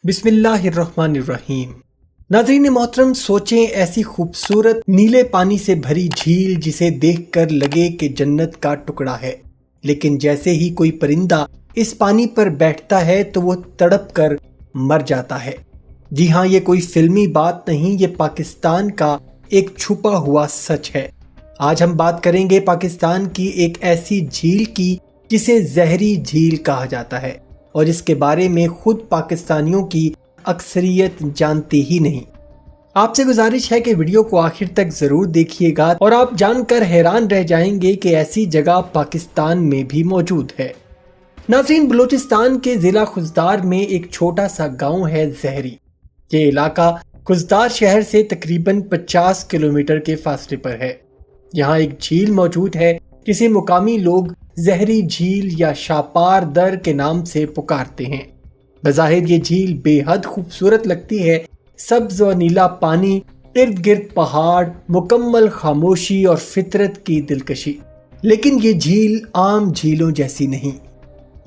बिस्मिल्लाहिर्रहमानिर्रहीम। नाज़रीन मोहतरम, सोचें ऐसी खूबसूरत नीले पानी से भरी झील जिसे देखकर लगे कि जन्नत का टुकड़ा है, लेकिन जैसे ही कोई परिंदा इस पानी पर बैठता है तो वो तड़प कर मर जाता है। जी हाँ, ये कोई फिल्मी बात नहीं, ये पाकिस्तान का एक छुपा हुआ सच है। आज हम बात करेंगे पाकिस्तान की एक ऐसी झील की जिसे जहरी झील कहा जाता है और इसके बारे में खुद पाकिस्तानियों की अक्सरियत जानती ही नहीं। आपसे गुजारिश है कि वीडियो को आखिर तक जरूर देखिएगा और आप जानकर हैरान रह जाएंगे कि ऐसी जगह पाकिस्तान में भी मौजूद है। नाज़रीन, बलूचिस्तान के जिला खुजदार में एक छोटा सा गांव है जहरी। ये इलाका खुजदार शहर से तकरीबन 50 किलोमीटर के फासले पर है। यहाँ एक झील मौजूद है जिसे मुकामी लोग जहरी झील या शापार दर के नाम से पुकारते हैं। बज़ाहिर ये झील बेहद खूबसूरत लगती है, सब्ज व नीला पानी, इर्द गिर्द पहाड़, मुकम्मल खामोशी और फितरत की दिलकशी। लेकिन ये झील आम झीलों जैसी नहीं।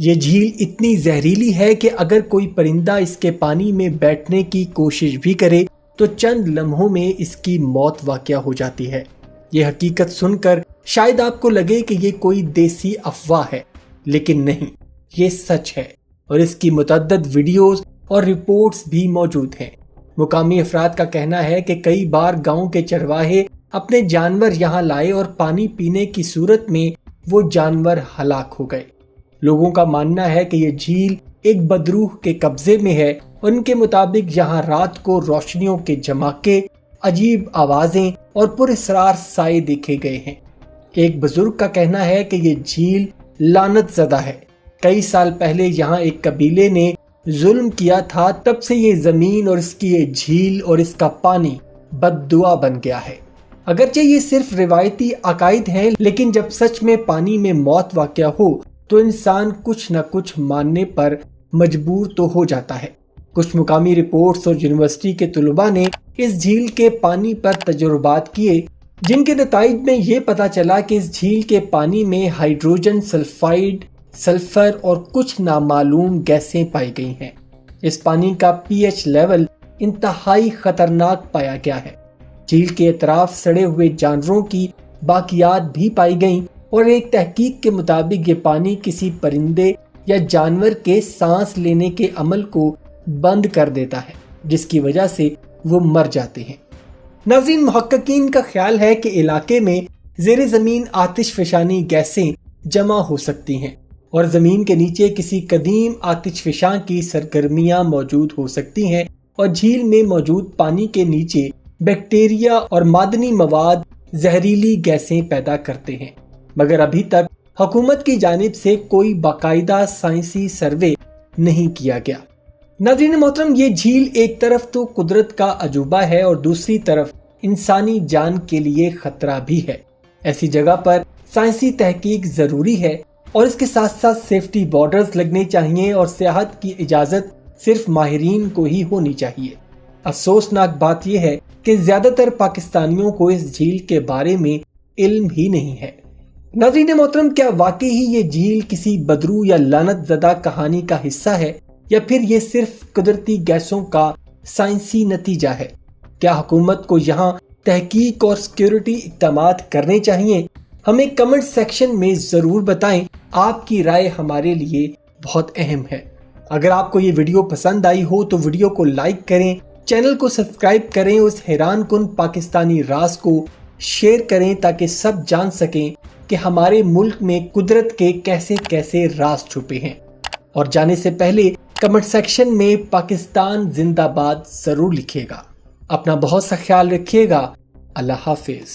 ये झील इतनी जहरीली है कि अगर कोई परिंदा इसके पानी में बैठने की कोशिश भी करे तो चंद लम्हों में इसकी मौत वाक़या हो जाती है। ये हकीकत सुनकर शायद आपको लगे कि ये कोई देसी अफवाह है, लेकिन नहीं, ये सच है और इसकी मुतअद्दिद वीडियोस और रिपोर्ट्स भी मौजूद हैं। मुकामी अफराद का कहना है कि कई बार गांव के चरवाहे अपने जानवर यहाँ लाए और पानी पीने की सूरत में वो जानवर हलाक हो गए। लोगों का मानना है कि ये झील एक बदरूह के कब्जे में है और उनके मुताबिक यहाँ रात को रोशनियों के झमाके, अजीब आवाजें और पुरअसरार साए देखे गए हैं। एक बुजुर्ग का कहना है कि ये झील लानत ज़दा है। कई साल पहले यहाँ एक कबीले ने जुल्म किया था, तब से ये जमीन और इसकी ये झील और इसका पानी बद्दुआ बन गया है। अगरचे ये सिर्फ रिवायती अकायद हैं, लेकिन जब सच में पानी में मौत वाक़या हो तो इंसान कुछ न कुछ मानने पर मजबूर तो हो जाता है। कुछ मुकामी रिपोर्ट्स और यूनिवर्सिटी के तलबा ने इस झील के पानी पर तजुर्बात किए, जिनके नताइज में ये पता चला कि इस झील के पानी में हाइड्रोजन सल्फाइड, सल्फर और कुछ नामालूम गैसें पाई गई हैं। इस पानी का पीएच लेवल इंतहाई खतरनाक पाया गया है। झील के अतराफ सड़े हुए जानवरों की बाकियात भी पाई गईं और एक तहकीक के मुताबिक ये पानी किसी परिंदे या जानवर के सांस लेने के अमल को बंद कर देता है, जिसकी वजह से वो मर जाते हैं। नाज़रीन, मुहक्किकीन का ख्याल है कि इलाके में ज़ेरे ज़मीन आतिशफ़शानी गैसें जमा हो सकती हैं और ज़मीन के नीचे किसी कदीम आतिशफ़शां की सरगर्मियां मौजूद हो सकती हैं और झील में मौजूद पानी के नीचे बैक्टीरिया और मादनी मवाद जहरीली गैसें पैदा करते हैं, मगर अभी तक हुकूमत की जानिब से कोई बाकायदा साइंसी सर्वे नहीं किया गया। नाज़रीन मोहतरम, ये झील एक तरफ तो कुदरत का अजूबा है और दूसरी तरफ इंसानी जान के लिए खतरा भी है। ऐसी जगह पर साइंसी तहकीक जरूरी है और इसके साथ साथ सेफ्टी बॉर्डर्स लगने चाहिए और सियाहत की इजाज़त सिर्फ माहिरीन को ही होनी चाहिए। अफसोसनाक बात यह है कि ज्यादातर पाकिस्तानियों को इस झील के बारे में इल्म ही नहीं है। नाज़रीन मोहतरम, क्या वाकई ही ये झील किसी बदरू या लानत ज़दा कहानी का हिस्सा है या फिर ये सिर्फ कुदरती गैसों का साइंसी नतीजा है? क्या हुकूमत को यहाँ तहकीक और सिक्योरिटी इक़दामात करने चाहिए? हमें कमेंट सेक्शन में ज़रूर बताएं। आपकी राय हमारे लिए बहुत अहम है। अगर आपको ये वीडियो पसंद आई हो तो वीडियो को लाइक करें, चैनल को सब्सक्राइब करें, उस हैरान कुन पाकिस्तानी राज को शेयर करें ताकि सब जान सकें कि हमारे मुल्क में कुदरत के कैसे कैसे राज छुपे हैं। और जाने से पहले कमेंट सेक्शन में पाकिस्तान जिंदाबाद जरूर लिखिएगा। अपना बहुत सा ख्याल रखिएगा। अल्लाह हाफिज।